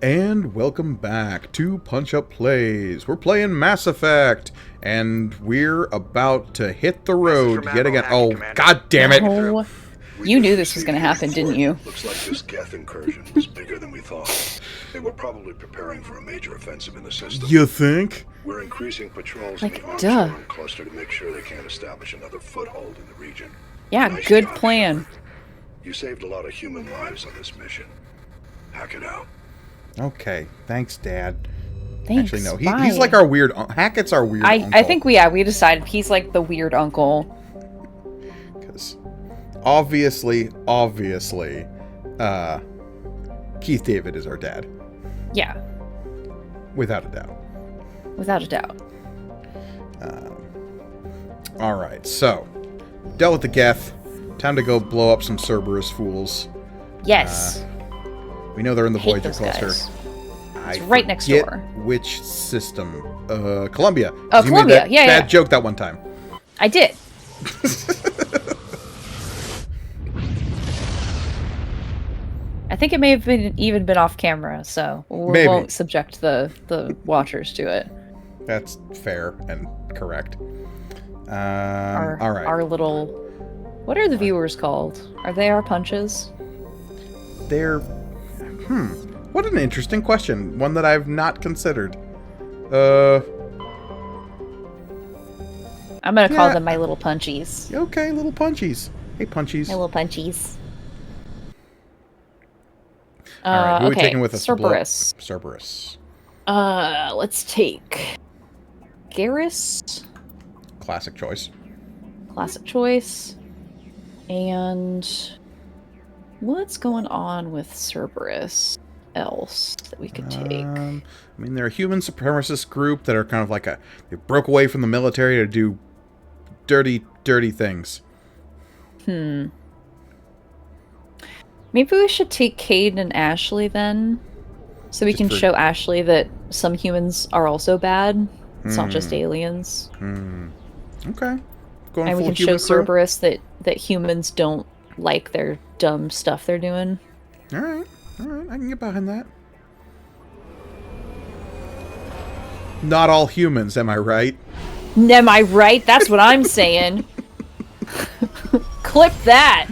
And welcome back to Punch Up Plays. We're playing Mass Effect, and we're about to hit the road yet again. Oh, god damn it! No. You knew this was going to happen, didn't you? Looks like this Geth incursion was bigger than we thought. They were probably preparing for a major offensive in the system. You think? We're increasing patrols Like, in the duh. Armstrong cluster to make sure they can't establish another foothold in the region. Yeah, Nice good job, plan. Shepard. You saved a lot of human lives on this mission. Hack it out. Okay, thanks, Dad. Thanks. Actually, no. Bye. He's like our weird... Hackett's our weird uncle. I think we decided he's like the weird uncle. Because obviously, Keith David is our dad. Yeah, Without a doubt. without a doubt. Alright, so. Dealt with the Geth. Time to go blow up some Cerberus fools. Yes. We know they're in the Hate Voyager those cluster. guys. I right next forget door. Which system? Columbia. Oh, You made Columbia. that Yeah, bad yeah. joke that one time. I did. I think it may have even been off camera, so we Maybe. won't subject the watchers to it. That's fair and correct. Our, all right. Our little... What are the viewers called? Are they our punches? They're... What an interesting question. One that I've not considered. I'm gonna call Yeah. them my little punchies. Okay, little punchies. Hey, punchies. My little punchies. All right, who are we Okay, taking with us? Cerberus. Cerberus. Let's take Garrus, Classic choice. classic choice, and what's going on with Cerberus else that we could take? I mean, they're a human supremacist group that are kind of like they broke away from the military to do dirty, dirty things. Maybe we should take Cade and Ashley then, so we Just can for- show Ashley that some humans are also bad. It's not just aliens. Okay. Going And we full can show human crew? Cerberus that humans don't like their dumb stuff they're doing. All right, I can get behind that. Not all humans, am I right? Am I right? That's what I'm saying. Clip that.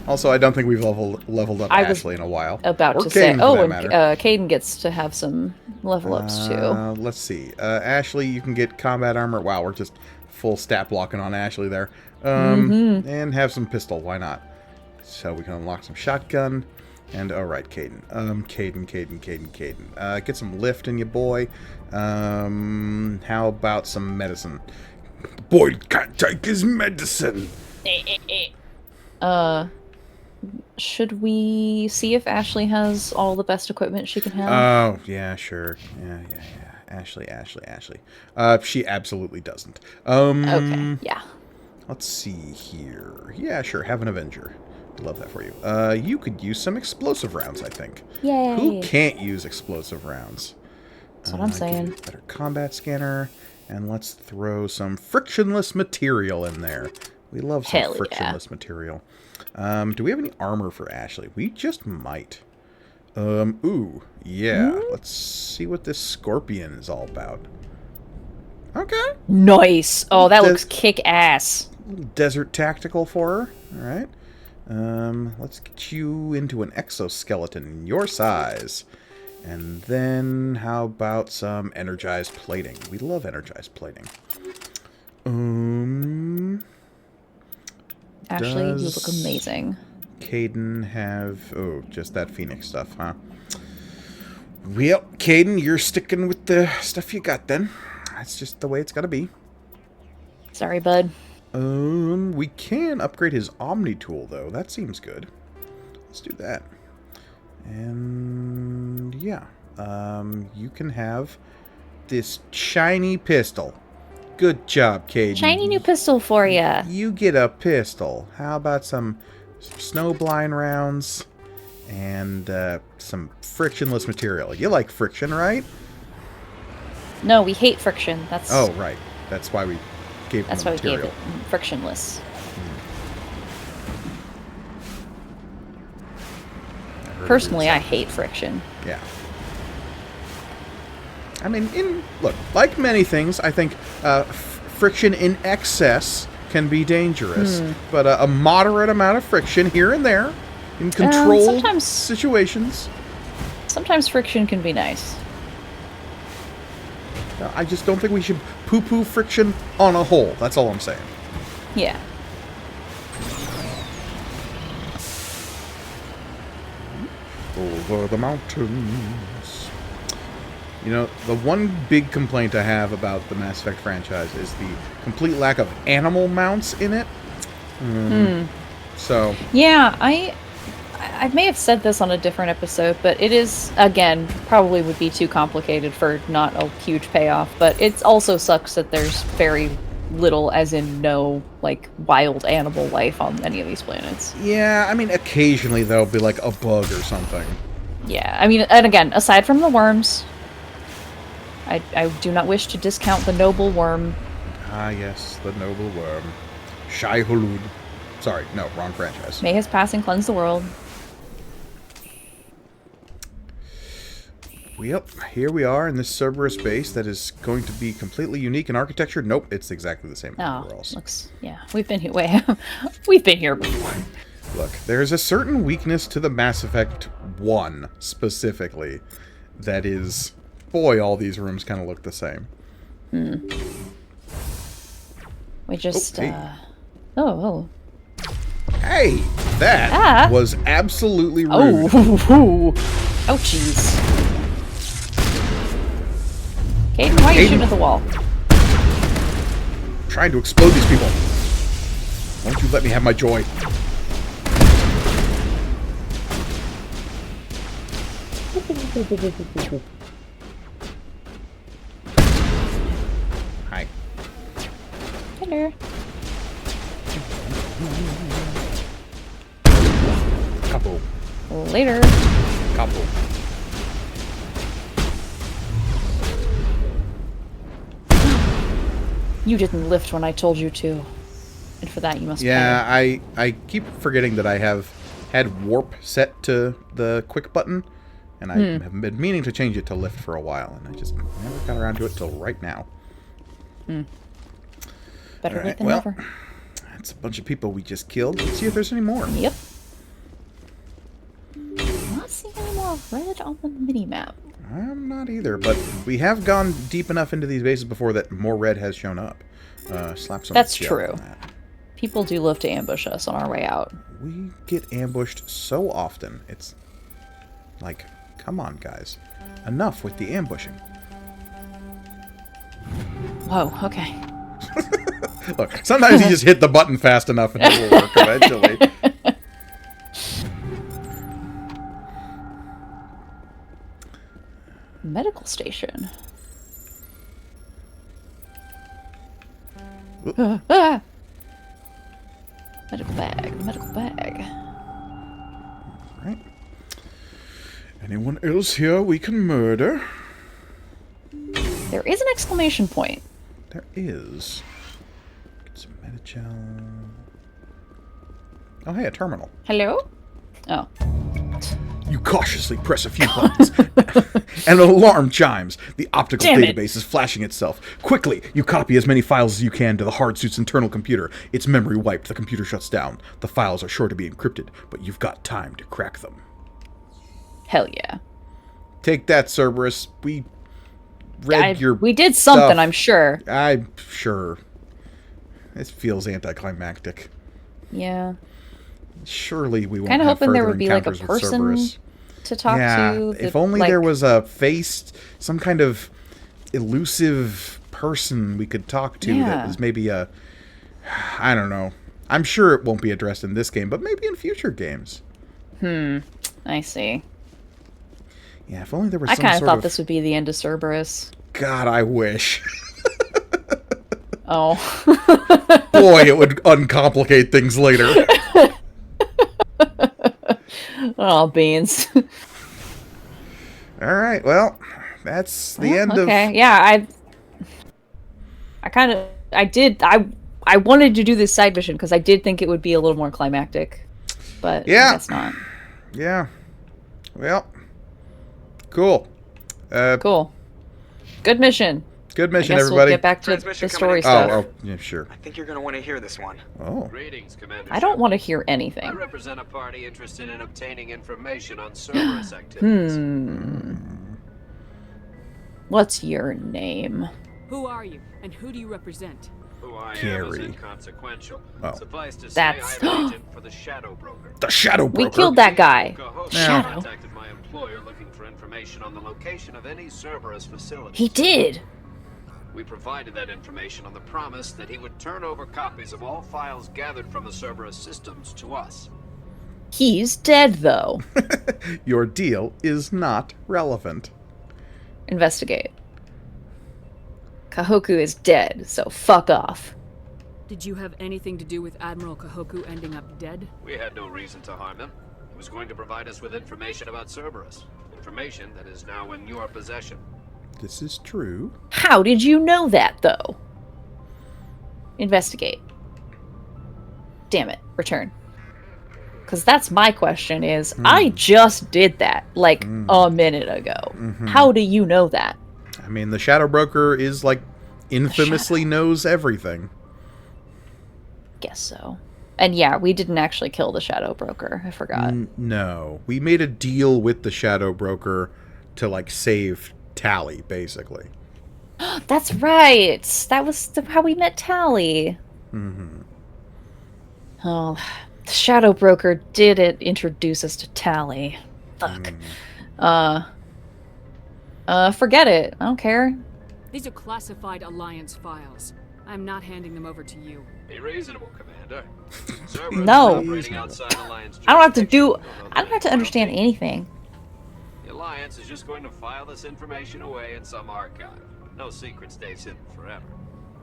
Also, I don't think we've leveled up I was Ashley in a while. About Or to say, Kaden, for oh, that and matter. Caden gets to have some level ups too. Let's see. Ashley, you can get combat armor. Wow, we're just full stat blocking on Ashley there. And have some pistol. Why not? So we can unlock some shotgun. And alright, Caden. Caden. Get some lift in you, boy. How about some medicine? Boy can't take his medicine. Should we see if Ashley has all the best equipment she can have? Oh, yeah, sure. Yeah. Ashley. She absolutely doesn't. Okay, yeah. Let's see here. Yeah, sure. Have an Avenger. Love that for you. You could use some explosive rounds, I think. Yay. Who can't use explosive rounds? That's what I'm Give saying. you a better combat scanner. And let's throw some frictionless material in there. We love some Hell yeah. frictionless material. Do we have any armor for Ashley? We just might. Ooh, yeah. Let's see what this scorpion is all about. Okay. Nice. Oh, that Does- looks kick ass. Desert tactical for her. All right. Let's get you into an exoskeleton your size. And then how about some energized plating? We love energized plating. Ashley, you Does- look amazing. Caden have... Oh, just that Phoenix stuff, huh? Well, Caden, you're sticking with the stuff you got then. That's just the way it's gotta be. Sorry, bud. We can upgrade his Omni tool, though. That seems good. Let's do that. And yeah, you can have this shiny pistol. Good job, Caden. Shiny new pistol for ya. You get a pistol. How about some snowblind rounds and some frictionless material? You like friction, right? No, we hate friction. That's Oh, right. That's why we gave him that's the why we gave material. it frictionless. Personally, I hate friction. Yeah. I mean, look, like many things, I think friction in excess can be dangerous. But a moderate amount of friction here and there in controlled situations. Sometimes friction can be nice. I just don't think we should poo-poo friction on a whole. That's all I'm saying. Yeah. Over the mountains. You know, the one big complaint I have about the Mass Effect franchise is the complete lack of animal mounts in it. So... Yeah, I may have said this on a different episode, but it is, again, probably would be too complicated for not a huge payoff, but it also sucks that there's very little, as in no, like, wild animal life on any of these planets. Yeah, I mean, occasionally there'll be, like, a bug or something. Yeah, I mean, and again, aside from the worms, I do not wish to discount the noble worm. Ah, yes, the noble worm. Shai Hulud. Sorry, no, wrong franchise. May his passing cleanse the world. Yep, here we are in this Cerberus base that is going to be completely unique in architecture. Nope, it's exactly the same everywhere else. Looks, yeah, we've been here. We've been here before. Look, there's a certain weakness to the Mass Effect 1, specifically, that is... Boy, all these rooms kind of look the same. We just, hey. Hey, that was absolutely rude. Ouchies. Caden, why are you shooting at the wall? I'm trying to explode these people. Won't you let me have my joy? Hi. Hello. Couple. Later. Couple. You didn't lift when I told you to. And for that you must pay. I keep forgetting that I have had warp set to the quick button. And I have been meaning to change it to lift for a while. And I just never got around to it till right now. Better late than never. That's a bunch of people we just killed. Let's see if there's any more. Yep. I'm not seeing any more red on the minimap. I'm not either, but we have gone deep enough into these bases before that more red has shown up. Slap some. That's true. People do love to ambush us on our way out. We get ambushed so often. It's like, come on, guys. Enough with the ambushing. Whoa, okay. Look, sometimes you just hit the button fast enough and it will work eventually. Medical station. Medical bag, medical bag. Right. Anyone else here we can murder? There is an exclamation point. There is. Get some Metagel. Oh, hey, a terminal. Hello? Oh. You cautiously press a few buttons, and an alarm chimes. The optical database is flashing itself. Quickly, you copy as many files as you can to the hard suit's internal computer. Its memory wiped, the computer shuts down. The files are sure to be encrypted, but you've got time to crack them. Hell yeah. Take that, Cerberus. We read your We did something, stuff. I'm sure. I'm sure. This feels anticlimactic. Yeah. Surely we won't kind of have hoping there further would be like a encounters with person Cerberus. to talk to. If only there was a faced, some kind of elusive person we could talk to that was maybe a, I don't know. I'm sure it won't be addressed in this game, but maybe in future games. I see. Yeah, if only there was I some kind of sort thought this would be the end of Cerberus. God, I wish. Oh. Boy, it would uncomplicate things later. Oh, beans. All right, well, that's the end of... Okay, yeah, I wanted to do this side mission because I did think it would be a little more climactic, but I guess not. Yeah. Well, cool. Cool. Good mission. Good mission, I guess everybody. We'll get back to Transmission the story coming in. stuff. Yeah, sure. I think you're gonna want to hear this one. Oh. Greetings, Commander. I don't want to Shepard. hear I anything. represent a party interested in obtaining information on Cerberus activities. What's your name? Who are you, and who do you represent? Who I am is Gary. inconsequential. Oh. Suffice to say, That's- I am an agent for the Shadow Broker. The Shadow Broker. We killed that guy. Cahokia Shadow. contacted my employer looking for information on the location of any Cerberus facilities. He did. We provided that information on the promise that he would turn over copies of all files gathered from the Cerberus systems to us. He's dead, though. Your deal is not relevant. Investigate. Kahoku is dead, so fuck off. Did you have anything to do with Admiral Kahoku ending up dead? We had no reason to harm him. He was going to provide us with information about Cerberus. Information that is now in your possession. This is true. How did you know that, though? Investigate. Damn it. Return. Because that's my question is, I just did that, like, a minute ago. How do you know that? I mean, the Shadow Broker is, like, infamously knows everything. Guess so. And yeah, we didn't actually kill the Shadow Broker. I forgot. No. We made a deal with the Shadow Broker to, like, save Tally, basically. That's right. That was how we met Tally. Oh, the Shadow Broker did introduce us to Tally. Fuck. Forget it. I don't care. These are classified Alliance files. I'm not handing them over to you. Be reasonable, Commander. Cerberus No. is operating outside Alliance I don't have to do. jurisdiction. I don't have to understand anything. The Alliance is just going to file this information away in some archive. No secret stays hidden forever.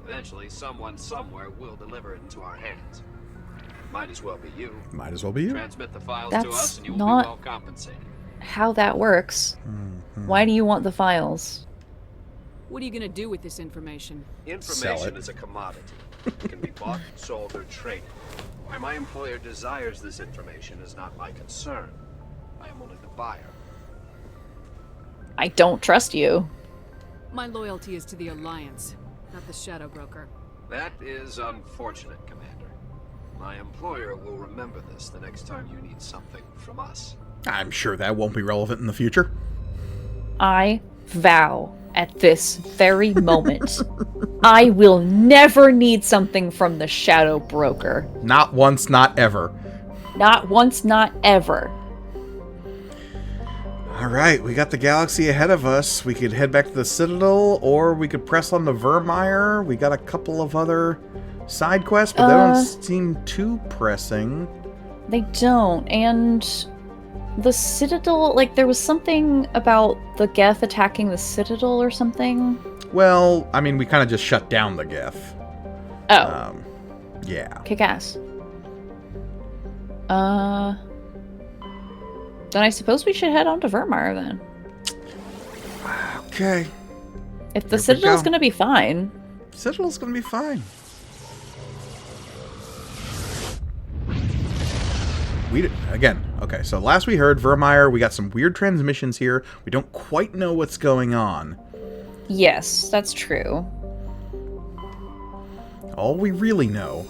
Eventually, someone somewhere will deliver it into our hands. Might as well be you. Might as well be you. Transmit the files to That's us and you will not- be well compensated. How that works? Why do you want the files? What are you gonna do with this information? Information it. is a commodity. It can be bought, sold, or traded. Why my employer desires this information is not my concern. I am only the buyer. I don't trust you. My loyalty is to the Alliance, not the Shadow Broker. That is unfortunate, Commander. My employer will remember this the next time you need something from us. I'm sure that won't be relevant in the future. I vow at this very moment, I will never need something from the Shadow Broker. Not once, not ever. Not once, not ever. Alright, we got the galaxy ahead of us. We could head back to the Citadel, or we could press on to Vermeer. We got a couple of other side quests, but they don't seem too pressing. They don't, and the Citadel, like, there was something about the Geth attacking the Citadel or something. Well, I mean, we kind of just shut down the Geth. Oh, Yeah. kick ass. Then I suppose we should head on to Vermeer then. Okay. If the Here we Citadel's go. gonna be fine. Citadel's gonna be fine. Okay, so last we heard, Vermeer, we got some weird transmissions here. We don't quite know what's going on. Yes, that's true. All we really know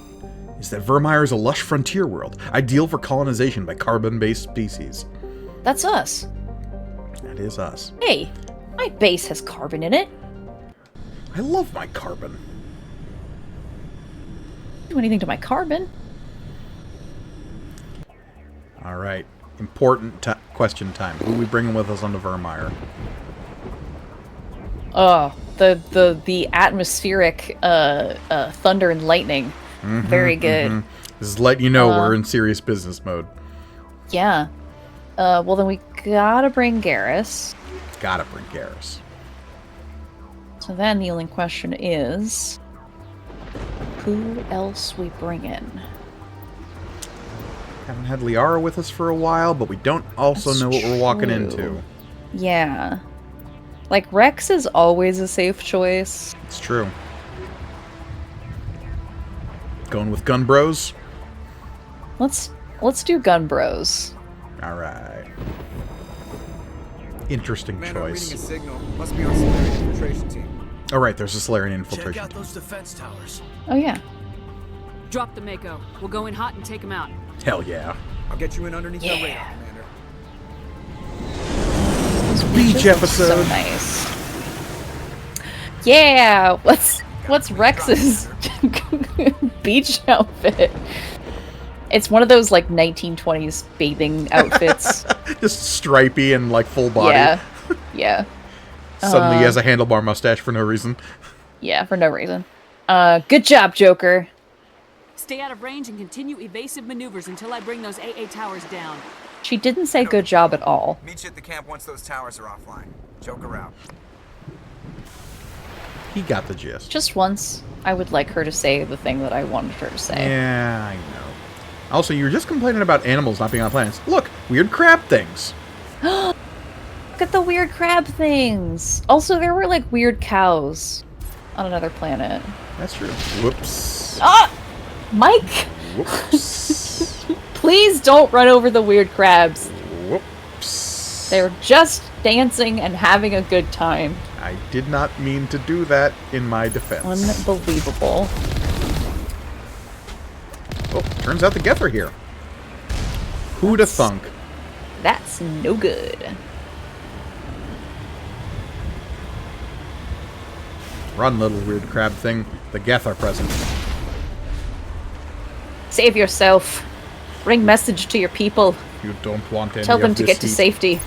is that Vermeer is a lush frontier world, ideal for colonization by carbon-based species. That's us. That is us. Hey, my base has carbon in it. I love my carbon. Do anything to my carbon? Alright, important question time. Who are we bringing with us onto Vermeer? Oh, the atmospheric thunder and lightning. Very good. This is letting you know we're in serious business mode. Yeah. Well, then we gotta bring Garrus. Gotta bring Garrus. So then the only question is, who else we bring in? Haven't had Liara with us for a while, but we don't also That's know what we're walking true. into. Yeah. Like, Rex is always a safe choice. It's true. Going with Gun Bros? Let's do Gun Bros. Alright. Interesting Commander, I'm reading a choice. signal. Must be on Solarian infiltration team. Oh, right, there's a Solarian Check infiltration. out those defense towers. Oh yeah. Drop the Mako. We'll go in hot and take him out. Hell yeah. I'll get you in underneath the radar, Yeah. Commander. Beach So episode. nice. Yeah. What's Rex's beach outfit? It's one of those like 1920s bathing outfits. Just stripy and like full body. Yeah. Yeah. Suddenly he has a handlebar mustache for no reason. Yeah, for no reason. Good job, Joker. Stay out of range and continue evasive maneuvers until I bring those AA towers down. She didn't say good job at all. Meet you at the camp once those towers are offline. Joker out. He got the gist. Just once, I would like her to say the thing that I wanted her to say. Yeah, I know. Also, you were just complaining about animals not being on planets. Look, weird crab things. Look at the weird crab things. Also, there were like weird cows on another planet. That's true. Whoops. Ah! Mike! Whoops. Please don't run over the weird crabs. Whoops. They're just dancing and having a good time. I did not mean to do that in my defense. Unbelievable. Oh, turns out the Geth are here. Who'da thunk? That's no good. Run, little weird crab thing. The Geth are present. Save yourself. Bring message to your people. You don't want any Tell them of to this get to heat. safety.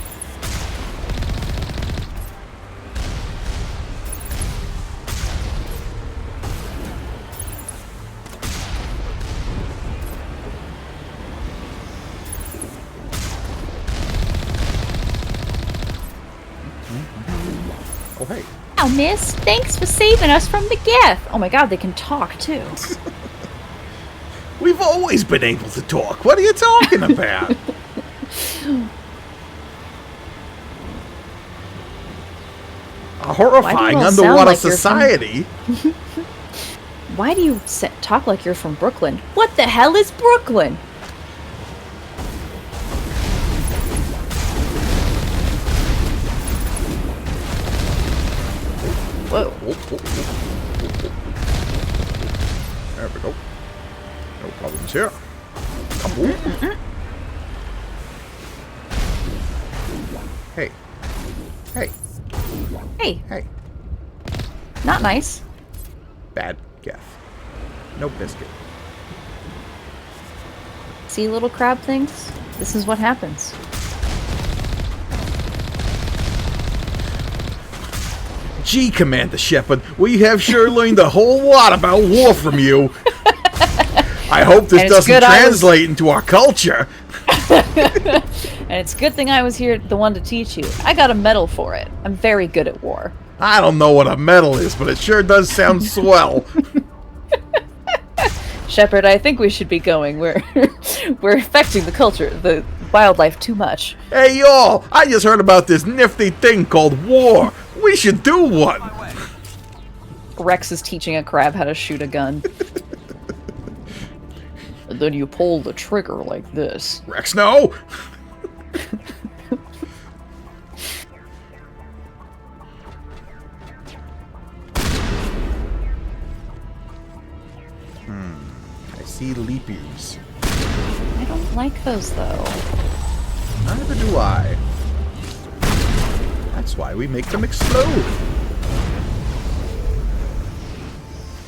Oh, hey. Oh, miss. Thanks for saving us from the Geth. Oh my god, they can talk too. We've always been able to talk. What are you talking about? A horrifying all sound underwater like you're from- society. Why do you talk like you're from Brooklyn? What the hell is Brooklyn? Whoa. There we go. No problems here. Come on. Hey. Hey. Hey, Hey. not nice. Bad Geth. No biscuit. See little crab things? This is what happens. Gee, Commander Shepard, we have sure learned a whole lot about war from you. I hope this And it's doesn't good I was- translate into our culture. And it's a good thing I was here, the one to teach you. I got a medal for it. I'm very good at war. I don't know what a medal is, but it sure does sound swell. Shepard, I think we should be going. We're we're affecting the culture, the wildlife too much. Hey, y'all, I just heard about this nifty thing called war. We should do one. Rex is teaching a crab how to shoot a gun. And then you pull the trigger like this. Rex, no. I see leap years. I don't like those though. Neither do I. That's why we make them explode.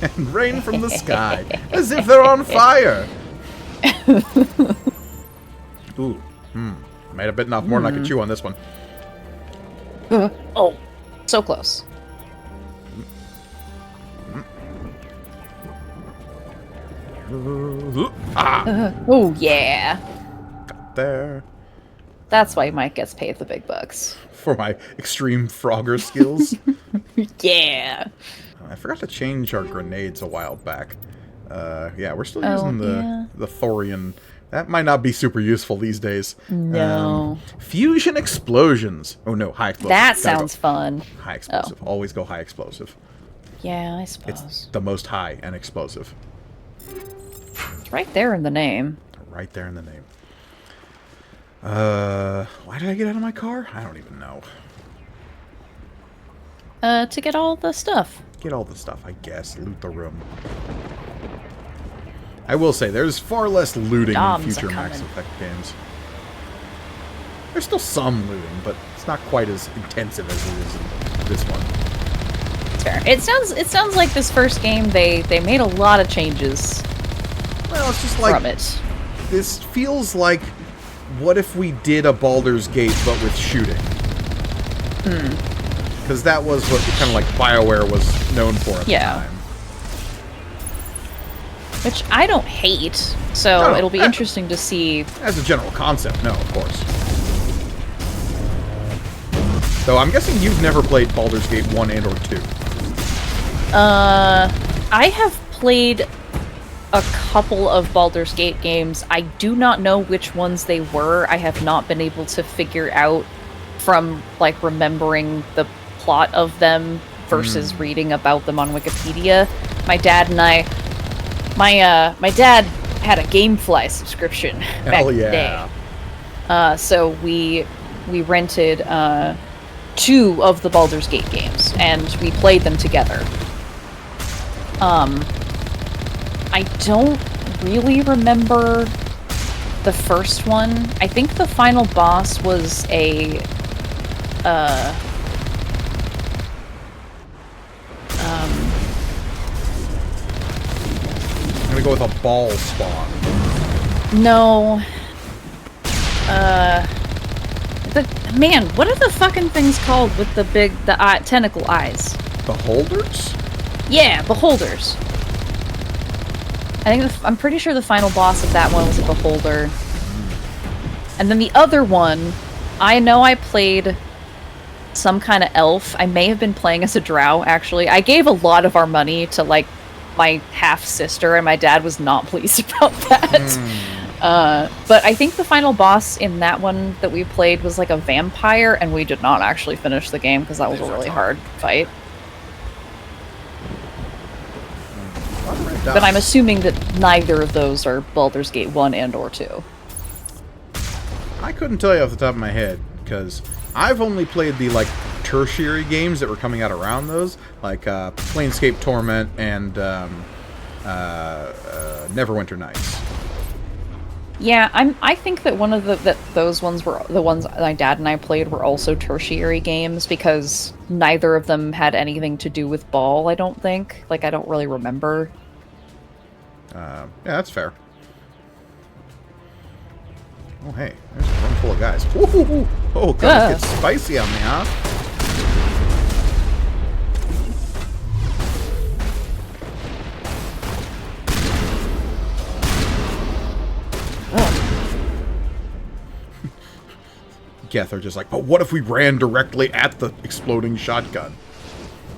And rain from the sky, as if they're on fire. Ooh, might have bitten off more than I could chew on this one. Oh, so close. Ah, Oh yeah. there. That's why Mike gets paid the big bucks. For my extreme Frogger skills. Yeah. I forgot to change our grenades a while back. Yeah, we're still Oh, using the thorium. That might not be super useful these days. No. Fusion explosions. Oh no, high explosive. That Gotta sounds go. fun. High explosive. Always go high explosive. Yeah, I It's suppose. the most high and explosive. It's right there in the name. Right there in the name. Why did I get out of my car? I don't even know. To get all the stuff. Get all the stuff, I guess. Loot the room. I will say, there's far less looting Doms in future are Max coming. Effect games. There's still some looting, but it's not quite as intensive as it is in this one. It's fair. It sounds like this first game they made a lot of changes Well, it's just like... from it. This feels like, what if we did a Baldur's Gate, but with shooting? Because that was what kind of like BioWare was known for at the time. Which I don't hate, so No, it'll be interesting to see. As a general concept, no, of course. Though I'm guessing you've never played Baldur's Gate 1 and or 2. I have played a couple of Baldur's Gate games. I do not know which ones they were. I have not been able to figure out from, like, remembering the plot of them versus reading about them on Wikipedia. My dad and I... My dad had a GameFly subscription back in the day. So we rented 2 of the Baldur's Gate games, and we played them together. I don't really remember the first one. I think the final boss was a I'm gonna go with a ball spawn. no. Man, what are the fucking things called with the big, tentacle eyes? Beholders? Yeah, beholders. I think I'm pretty sure the final boss of that one was a beholder. And then the other one, I know I played some kind of elf. I may have been playing as a drow, actually. I gave a lot of our money to, like, my half-sister, and my dad was not pleased about that. But I think the final boss in that one that we played was, like, a vampire, and we did not actually finish the game because that was a really hard fight. But I'm assuming that neither of those are Baldur's Gate 1 and or 2. I couldn't tell you off the top of my head, because I've only played the, like, tertiary games that were coming out around those, like Planescape Torment and Neverwinter Nights. Yeah, I think that one of those ones were the ones my dad and I played were also tertiary games because neither of them had anything to do with ball, I don't think. Like, I don't really remember. Yeah, that's fair. Oh, hey, there's a room full of guys. Woo-hoo-hoo. Oh, God, it's spicy on me, huh? Geth are just like, but what if we ran directly at the exploding shotgun?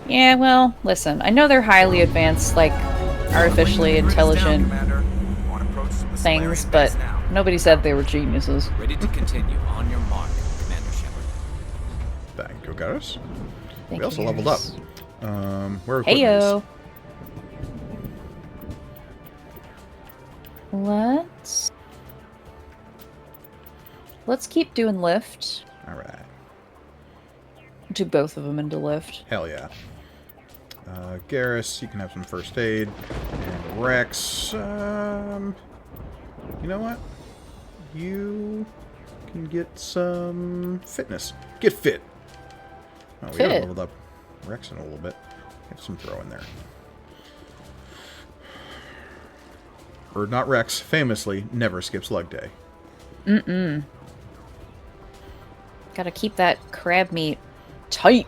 Yeah, well, listen, I know they're highly advanced, like, artificially intelligent things, but nobody said they were geniuses. Ready to continue on your mark, Commander Shepard. Thank you, Garrus. Thank We also you, leveled up. Garrus. Where are Heyo. equipments? Let's keep doing lift. Alright. Do both of them into lift. Hell yeah. Garrus, you can have some first aid. And Rex, you know what? You can get some fitness. Get fit. Oh, we Fit. haven't leveled up Rex in a little bit. Have some throw in there. Or not Rex, famously, never skips leg day. Mm-mm. Gotta keep that crab meat tight.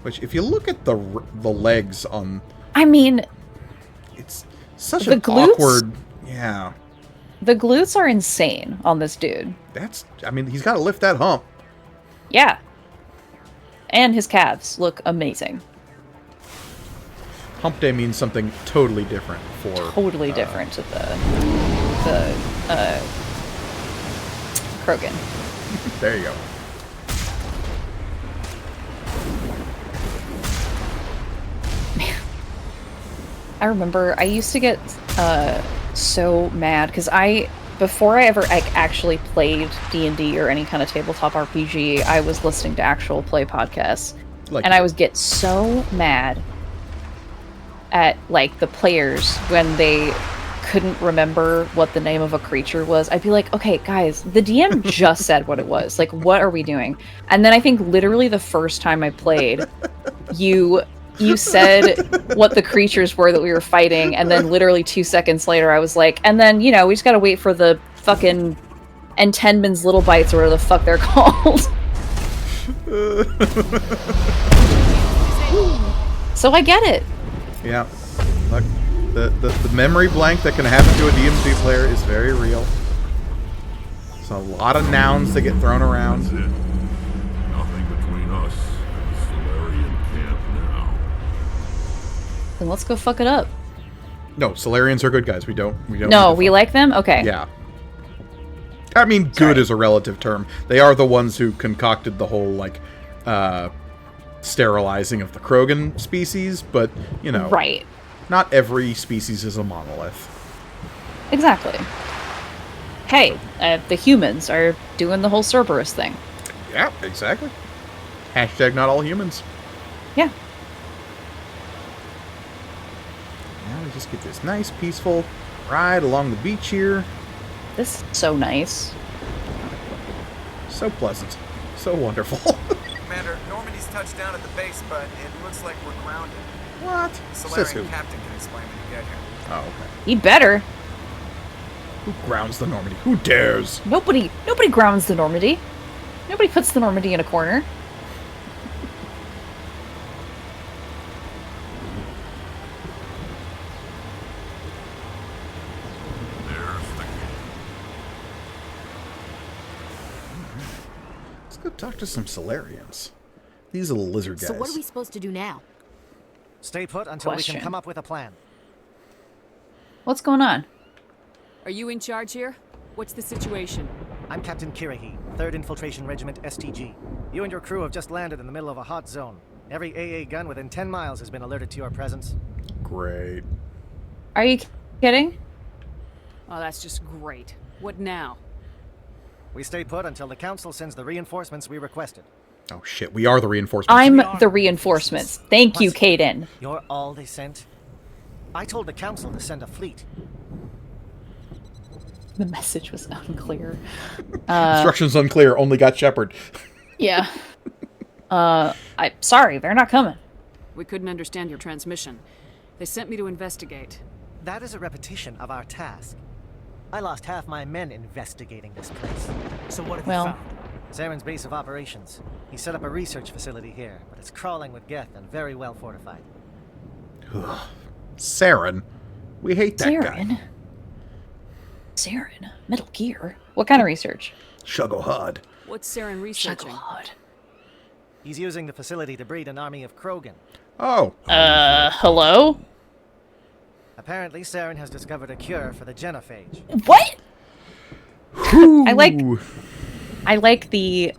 Which, if you look at the legs on... I mean... It's such the an glutes? awkward... Yeah. The glutes are insane on this dude. That's... I mean, he's got to lift that hump. Yeah. And his calves look amazing. Hump day means something totally different for... Totally different to the Krogan. There you go. I remember I used to get so mad because before I ever actually played D&D or any kind of tabletop RPG, I was listening to actual play podcasts, Like and I would get so mad at, like, the players when they couldn't remember what the name of a creature was. I'd be like, okay, guys, the DM just said what it was. Like, what are we doing? And then I think literally the first time I played, you said what the creatures were that we were fighting, and then literally 2 seconds later I was like, and then, you know, we just gotta wait for the fucking Entenmann's Little Bites or whatever the fuck they're called. So I get it. Yeah. Look, the memory blank that can happen to a DMC player is very real. So a lot of nouns that get thrown around. That's it. Nothing between us and the Solarian camp now. Then let's go fuck it up. No, Solarians are good guys. We don't. No, we like them? Okay. Yeah. I mean, good is a relative term. They are the ones who concocted the whole, like, sterilizing of the Krogan species, but, you know. Right. Not every species is a monolith. Exactly. Hey, the humans are doing the whole Cerberus thing. Yeah, exactly. Hashtag not all humans. Yeah. Now we just get this nice, peaceful ride along the beach here. This is so nice. So pleasant. So wonderful. Commander, Normandy's touched down at the base, but it looks like we're grounded. What? The Says who? Solarian captain can explain when you get here. Oh, okay. He better. Who grounds the Normandy? Who dares? Nobody grounds the Normandy. Nobody puts the Normandy in a corner. There's the camp. Let's go talk to some Solarians. These little lizard guys. So what are we supposed to do now? Stay put until we Question. can come up with a plan. What's going on? Are you in charge here? What's the situation? I'm Captain Kirahi, 3rd Infiltration Regiment STG. You and your crew have just landed in the middle of a hot zone. Every AA gun within 10 miles has been alerted to your presence. Great. Are you kidding? Oh, that's just great. What now? We stay put until the Council sends the reinforcements we requested. Oh shit, we are the reinforcements. I'm the reinforcements. Thank you, What? Kaden. You're all they sent? I told the Council to send a fleet. The message was unclear. Instructions unclear, only got Shepard. Yeah. I'm sorry, they're not coming. We couldn't understand your transmission. They sent me to investigate. That is a repetition of our task. I lost half my men investigating this place. So what have Well- you found? Zaren's base of operations. He set up a research facility here, but it's crawling with Geth and very well fortified. Saren. We hate that guy. Saren? Saren? Metal Gear? What kind of research? Shuggohud. What's Saren researching? Shuggohud. He's using the facility to breed an army of Krogan. Oh. Hello? Apparently, Saren has discovered a cure for the genophage. What? I like Ooh. the,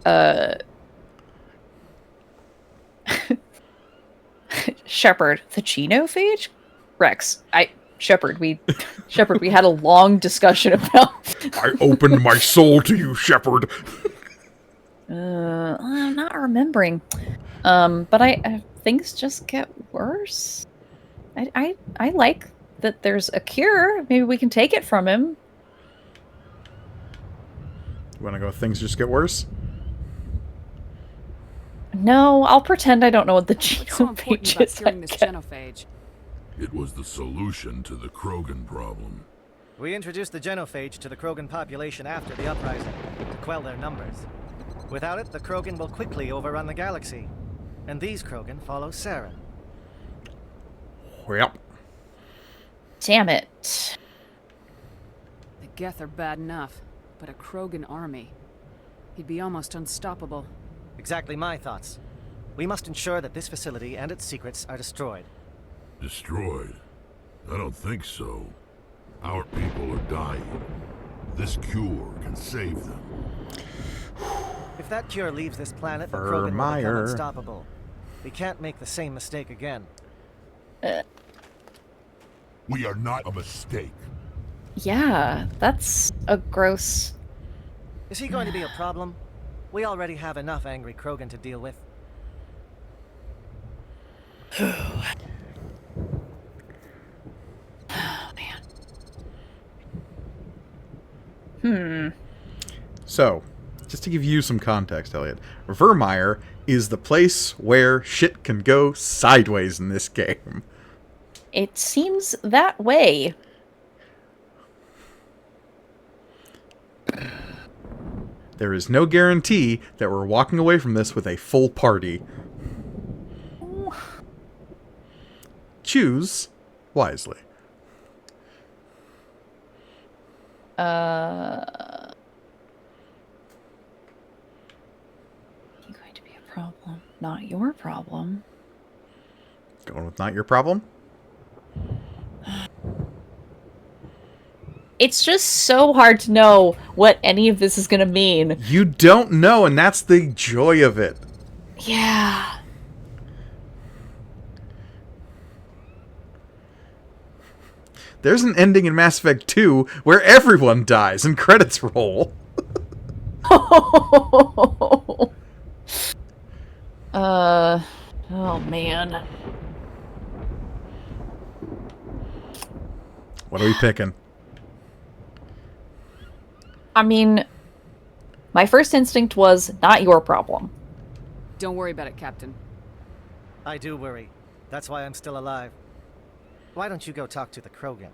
Shepard. The genophage? Rex. Shepard, we had a long discussion about... I opened my soul to you, Shepard. I'm not remembering. But things just get worse. I like that there's a cure. Maybe we can take it from him. You want to go things just get worse? No, I'll pretend I don't know what the What's so important genophage about is. curing this genophage? It was the solution to the Krogan problem. We introduced the genophage to the Krogan population after the uprising, to quell their numbers. Without it, the Krogan will quickly overrun the galaxy. And these Krogan follow Saren. Yep. Damn it. The Geth are bad enough, but a Krogan army. He'd be almost unstoppable. Exactly my thoughts. We must ensure that this facility and its secrets are destroyed. Destroyed? I don't think so. Our people are dying. This cure can save them. If that cure leaves this planet, the Krogan will become Vermeer. unstoppable. We can't make the same mistake again. We are not a mistake. Yeah, that's a gross... Is he going to be a problem? We already have enough angry Krogan to deal with. Oh, man. So, just to give you some context, Elliot, Vermeer is the place where shit can go sideways in this game. It seems that way. There is no guarantee that we're walking away from this with a full party. Choose wisely. You're going to be a problem, not your problem. Going with not your problem? It's just so hard to know what any of this is going to mean. You don't know, and that's the joy of it. Yeah. There's an ending in Mass Effect 2 where everyone dies and credits roll. Oh man. What are we picking? I mean, my first instinct was not your problem. Don't worry about it, Captain. I do worry. That's why I'm still alive. Why don't you go talk to the Krogan?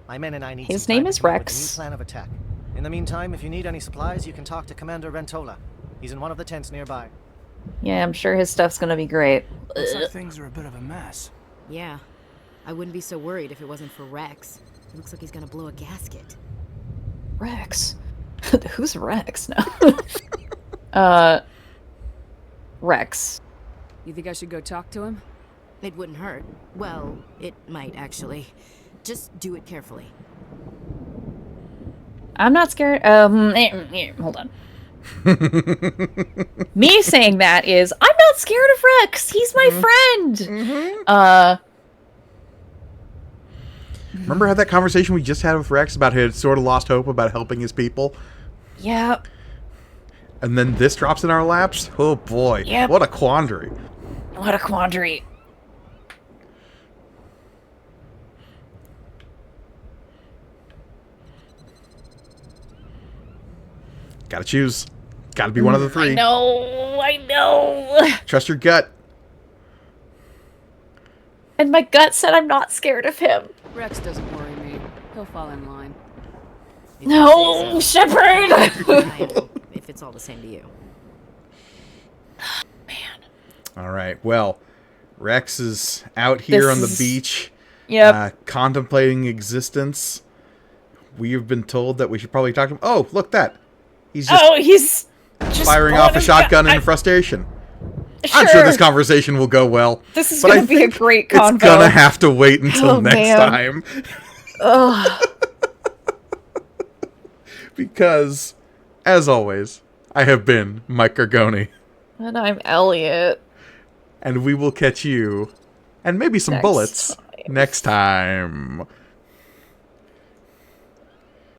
My men and I need His some time name to is come up with a Rex. new plan of attack. In the meantime, if you need any supplies, you can talk to Commander Rentola. He's in one of the tents nearby. Yeah, I'm sure his stuff's gonna be great. Looks like things are a bit of a mess. Yeah. I wouldn't be so worried if it wasn't for Rex. It looks like he's gonna blow a gasket. Rex? Who's Rex now? Rex. You think I should go talk to him? It wouldn't hurt. Well, it might actually. Just do it carefully. I'm not scared. Hold on. Me saying that is, I'm not scared of Rex. He's my friend. Remember how that conversation we just had with Rex about he had sort of lost hope about helping his people? Yeah. And then this drops in our laps? Oh boy. Yep. What a quandary. What a quandary. Gotta choose. Gotta be one of the three. I know. Trust your gut. And my gut said I'm not scared of him. Rex doesn't worry me. He'll fall in line. No, Shepard! If it's all the same to you. Alright, well, Rex is out here on the beach. Yep. Contemplating existence. We have been told that we should probably talk to him. Oh, look that. He's just firing off a shotgun in frustration. Sure. I'm sure this conversation will go well. This is going to be a great convo. It's gonna have to wait until next time. Because, as always, I have been Mike Gargoni. And I'm Elliot. And we will catch you, and maybe some bullets, next time.